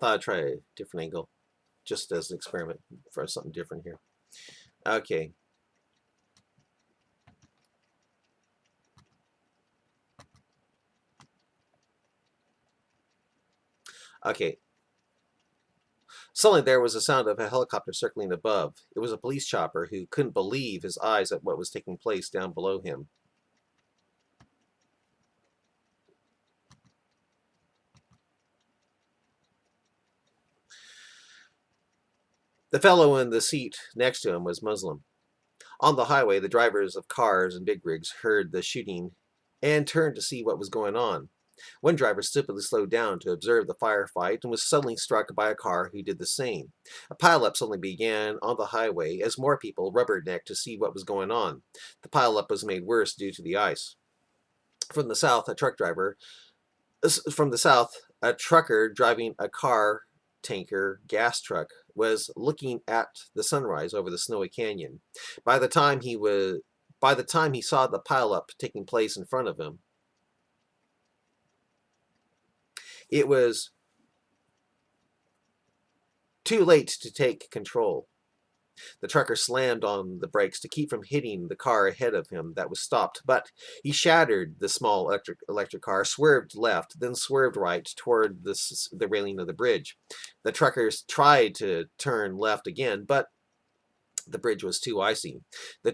Thought I'd try a different angle, just as an experiment for something different here. Okay. Okay. Suddenly there was a sound of a helicopter circling above. It was a police chopper who couldn't believe his eyes at what was taking place down below him. The fellow in the seat next to him was Muslim. On the highway, the drivers of cars and big rigs heard the shooting and turned to see what was going on. One driver stupidly slowed down to observe the firefight and was suddenly struck by a car who did the same. A pileup suddenly began on the highway as more people rubbernecked to see what was going on. The pileup was made worse due to the ice. From the south, a trucker driving a car tanker gas truck was looking at the sunrise over the snowy canyon. By the time he saw the pileup taking place in front of him, it was too late to take control. The trucker slammed on the brakes to keep from hitting the car ahead of him that was stopped, but he shattered the small electric car, swerved left, then swerved right toward the railing of the bridge. The truckers tried to turn left again, but the bridge was too icy. The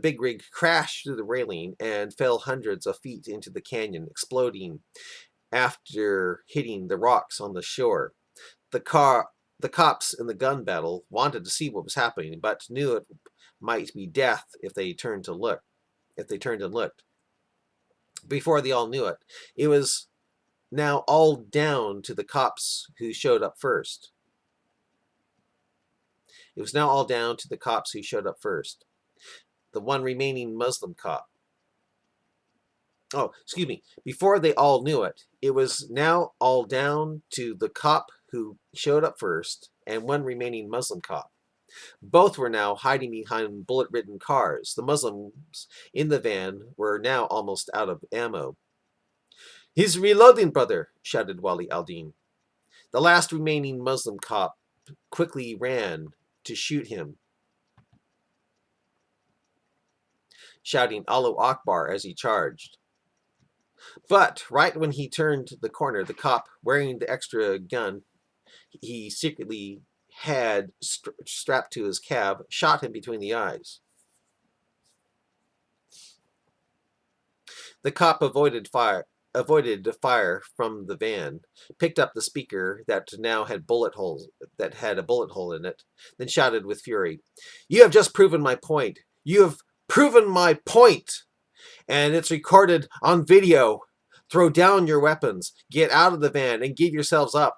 big rig crashed through the railing and fell hundreds of feet into the canyon, exploding after hitting the rocks on the shore. The cops in the gun battle wanted to see what was happening, but knew it might be death if they turned and looked. Before they all knew it, it was now all down to the cops who showed up first. The one remaining Muslim cop. Oh, excuse me. Before they all knew it, it was now all down to the cop who showed up first and one remaining Muslim cop. Both were now hiding behind bullet-ridden cars. The Muslims in the van were now almost out of ammo. "He's reloading, brother," shouted Wali al-Din. The last remaining Muslim cop quickly ran to shoot him, shouting Allahu Akbar as he charged. But right when he turned the corner, the cop wearing the extra gun he secretly had strapped to his cab shot him between the eyes. The cop avoided fire from the van, picked up the speaker that now had had a bullet hole in it, then shouted with fury, "You have just proven my point. You have proven my point, and it's recorded on video. Throw down your weapons, get out of the van, and give yourselves up.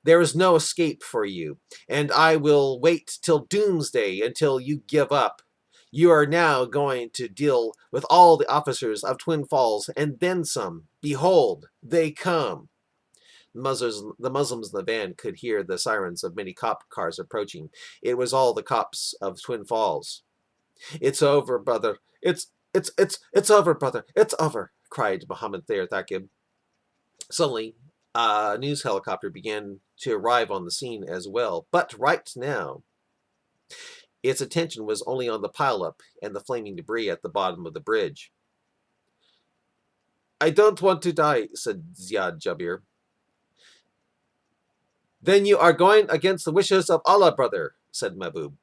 There is no escape for you, and I will wait till doomsday until you give up. You are now going to deal with all the officers of Twin Falls, and then some. Behold, they come." The Muslims in the van could hear the sirens of many cop cars approaching. It was all the cops of Twin Falls. "It's over, brother. It's over, brother. It's over," cried Muhammad Thayer Thaqib. Suddenly, a news helicopter began to arrive on the scene as well, but right now, its attention was only on the pileup and the flaming debris at the bottom of the bridge. "I don't want to die," said Ziad Jabir. "Then you are going against the wishes of Allah, brother," said Mahbub.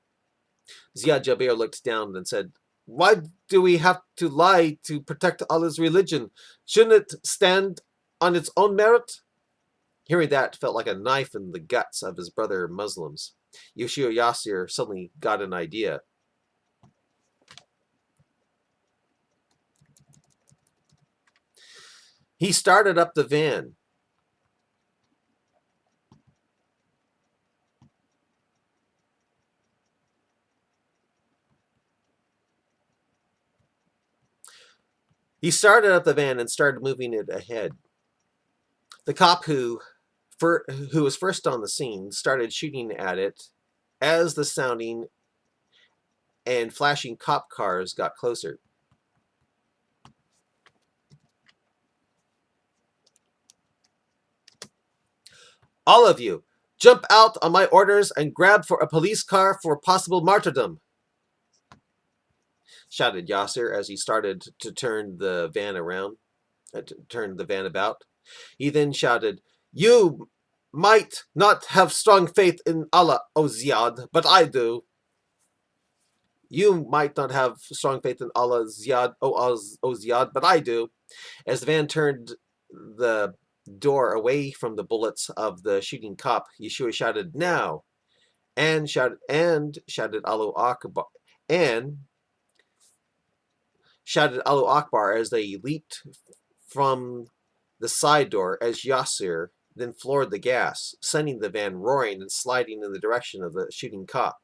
Ziad Jabir looked down and said, "Why do we have to lie to protect Allah's religion? Shouldn't it stand on its own merit?" Hearing that felt like a knife in the guts of his brother Muslims. Yesua Yasir suddenly got an idea. He started up the van. He started up the van and started moving it ahead. The cop who was first on the scene started shooting at it as the sounding and flashing cop cars got closer. All of you, jump out on my orders and grab for a police car for possible martyrdom, shouted Yasir as he started to turn the van around, turn the van about. He then shouted, "You might not have strong faith in Allah, O Ziyad, but I do. You might not have strong faith in Allah, Ziyad, O Ziyad, but I do." As the van turned the door away from the bullets of the shooting cop, Yeshua shouted, "Now!" and shouted Allahu Akbar and shouted Allahu Akbar as they leaped from the side door as Yasir then floored the gas, sending the van roaring and sliding in the direction of the shooting cop.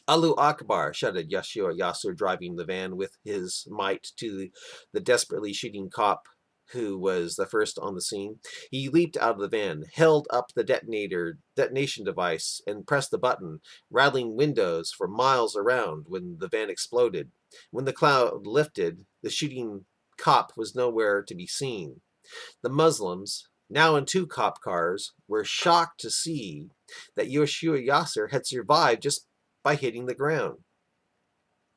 Allahu Akbar, shouted Yesua Yasir, driving the van with his might to the desperately shooting cop who was the first on the scene. He leaped out of the van, held up the detonation device, and pressed the button, rattling windows for miles around when the van exploded. When the cloud lifted, the shooting cop was nowhere to be seen. The Muslims, now in 2 cop cars, were shocked to see that Yesua Yasir had survived just by hitting the ground.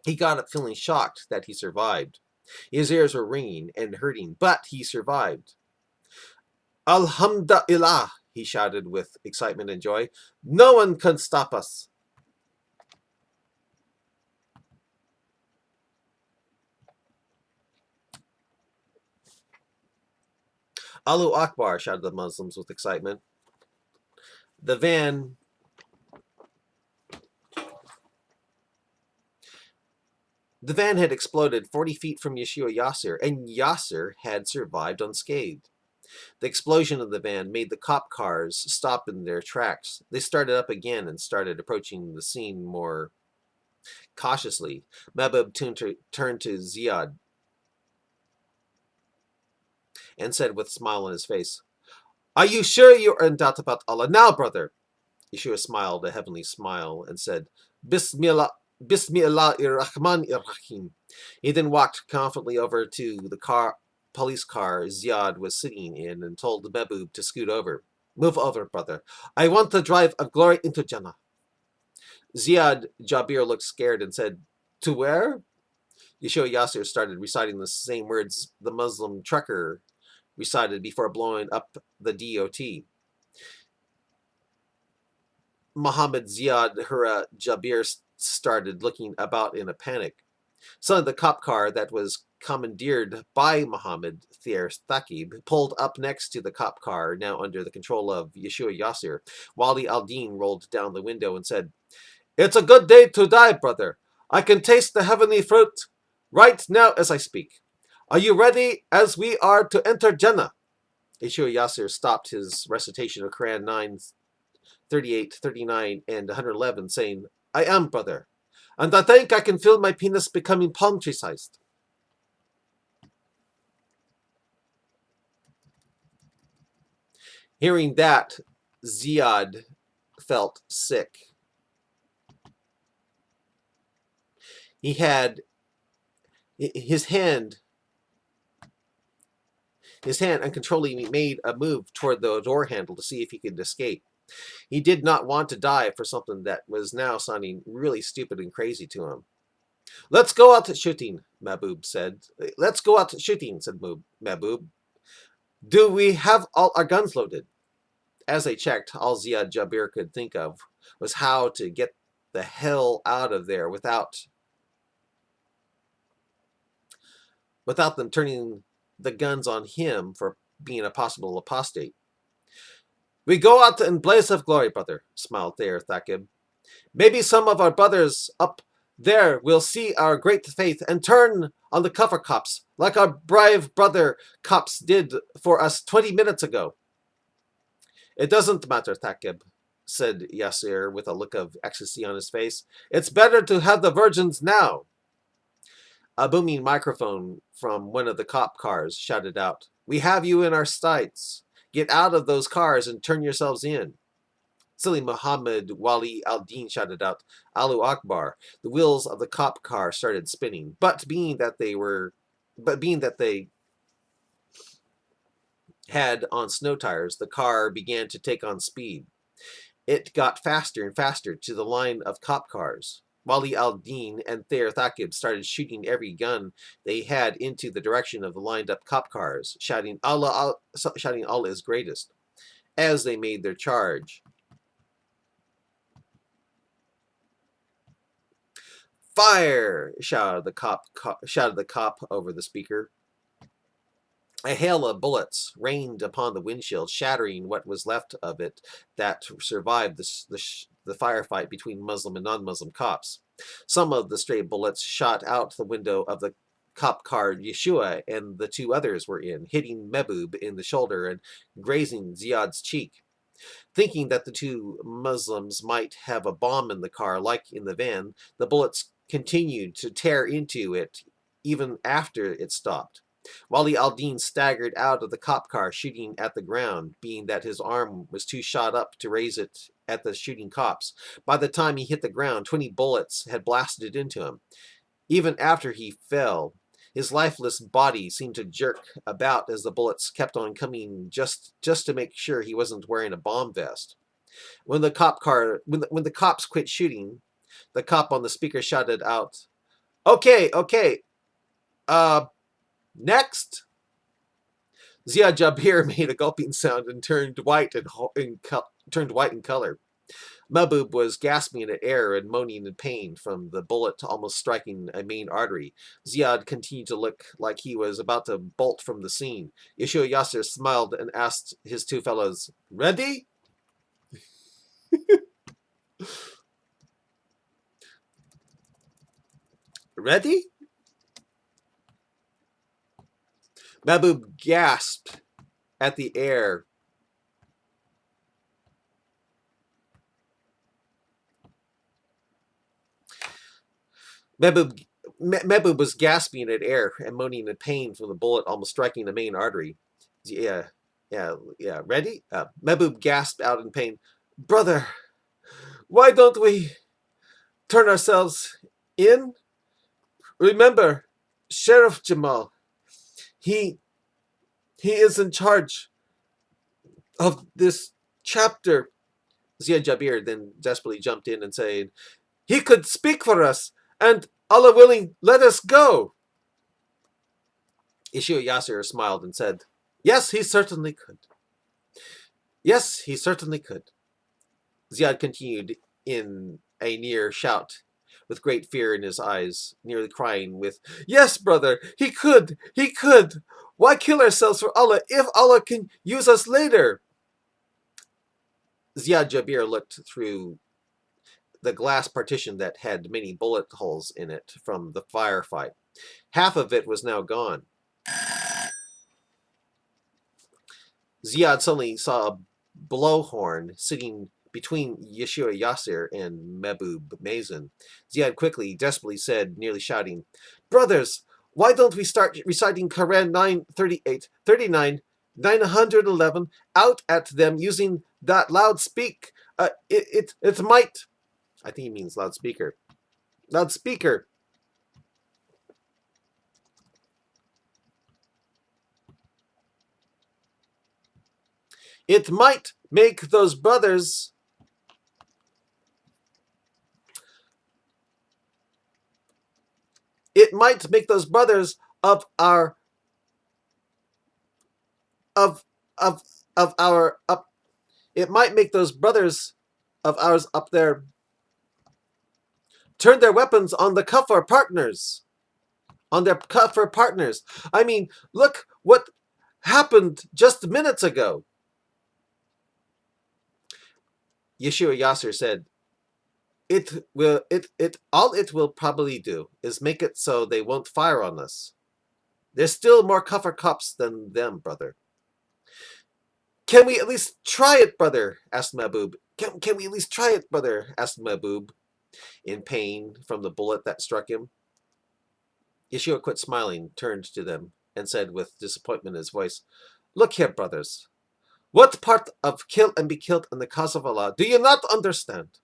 He got up feeling shocked that he survived. His ears were ringing and hurting, but he survived. Alhamdulillah, he shouted with excitement and joy. No one can stop us. Allahu Akbar, shouted the Muslims with excitement. The van had exploded 40 feet from Yesua Yasir, and Yasir had survived unscathed. The explosion of the van made the cop cars stop in their tracks. They started up again and started approaching the scene more cautiously. Mahbub turned to Ziyad and said with a smile on his face, "Are you sure you are in doubt about Allah now, brother?" Yeshua smiled a heavenly smile and said, "Bismillah. Bismillahir-Rahmanir-Rahim." He then walked confidently over to the police car Ziyad was sitting in and told the Mehboob to scoot over. "Move over, brother. I want the drive of glory into Jannah." Ziyad Jabir looked scared and said, "To where?" Yeshua Yasir started reciting the same words the Muslim trucker recited before blowing up the DOT. Muhammad Ziyad Hura Jabir started looking about in a panic. Suddenly, the cop car that was commandeered by Muhammad Thier Thaqib pulled up next to the cop car, now under the control of Yeshua Yasir. Wali al-Din rolled down the window and said, "It's a good day to die, brother. I can taste the heavenly fruit right now as I speak. Are you ready as we are to enter Jannah?" Yeshua Yasir stopped his recitation of Quran 9, 38, 39, and 111, saying, "I am, brother, and I think I can feel my penis becoming palm tree sized." Hearing that, Ziyad felt sick. He had his hand uncontrollably made a move toward the door handle to see if he could escape. He did not want to die for something that was now sounding really stupid and crazy to him. "Let's go out shooting," Mahbub said. "Let's go out shooting," said Mahbub. "Do we have all our guns loaded?" As they checked, all Ziyad Jabir could think of was how to get the hell out of there without them turning the guns on him for being a possible apostate. "We go out in blaze of glory, brother," smiled Thayer Thaqib. "Maybe some of our brothers up there will see our great faith and turn on the cover cops like our brave brother cops did for us 20 minutes ago." "It doesn't matter, Thaqib," said Yasir with a look of ecstasy on his face. "It's better to have the virgins now." A booming microphone from one of the cop cars shouted out, "We have you in our sights. Get out of those cars and turn yourselves in." Silly Muhammad Wali al-Din shouted out, "Allahu Akbar." The wheels of the cop car started spinning, but being that they had on snow tires, the car began to take on speed. It got faster and faster to the line of cop cars. Wali al-Din and Thayer Thaqib started shooting every gun they had into the direction of the lined-up cop cars, shouting Allah is greatest, as they made their charge. "Fire!" shouted the cop over the speaker. A hail of bullets rained upon the windshield, shattering what was left of it that survived the firefight between Muslim and non-Muslim cops. Some of the stray bullets shot out the window of the cop car Yesua and the two others were in, hitting Mehboob in the shoulder and grazing Ziad's cheek. Thinking that the two Muslims might have a bomb in the car, like in the van, the bullets continued to tear into it even after it stopped. Wali al-Din staggered out of the cop car, shooting at the ground, being that his arm was too shot up to raise it at the shooting cops. By the time he hit the ground, 20 bullets had blasted into him. Even after he fell, his lifeless body seemed to jerk about as the bullets kept on coming, just to make sure he wasn't wearing a bomb vest. When the cops quit shooting, the cop on the speaker shouted out, "Okay, next." Ziad Jabir made a gulping sound and turned white in color. Mehboob was gasping at air and moaning in pain from the bullet almost striking a main artery. Ziad continued to look like he was about to bolt from the scene. Yesua Yasir smiled and asked his two fellows, "Ready?" "Ready?" Mehboob gasped at the air. Mehboob was gasping at air and moaning in pain from the bullet almost striking the main artery. Yeah. Ready? Mehboob gasped out in pain. "Brother, why don't we turn ourselves in? Remember, Sheriff Jamal, he is in charge of this chapter." Ziad Jabir then desperately jumped in and said, "He could speak for us, and Allah willing, let us go." Yesua Yasir smiled and said, "Yes, he certainly could. Yes, he certainly could." Ziad continued in a near shout, with great fear in his eyes, nearly crying with, "Yes, brother, he could, he could. Why kill ourselves for Allah if Allah can use us later?" Ziad Jabir looked through the glass partition that had many bullet holes in it from the firefight. Half of it was now gone. Ziad suddenly saw a blowhorn sitting between Yesua Yasir and Mehboob Mazen. Ziad quickly, desperately said, nearly shouting, "Brothers, why don't we start reciting Quran 938, 39, 911 out at them using that loudspeak? It might..." I think he means loudspeaker. Loudspeaker. "It might make those brothers..." "It might make those brothers of our... of our... It might make those brothers of ours up there turn their weapons on the Kafir partners. On their Kafir partners. I mean, look what happened just minutes ago." Yesua Yasir said, All it will probably do is make it so they won't fire on us. There's still more Kafir cops than them, brother." "Can we at least try it, brother?" asked Mehboob. Can we at least try it, brother?" asked Mehboob, in pain from the bullet that struck him. Yeshua quit smiling, turned to them, and said with disappointment in his voice, "Look here, brothers. What part of kill and be killed in the cause of Allah do you not understand?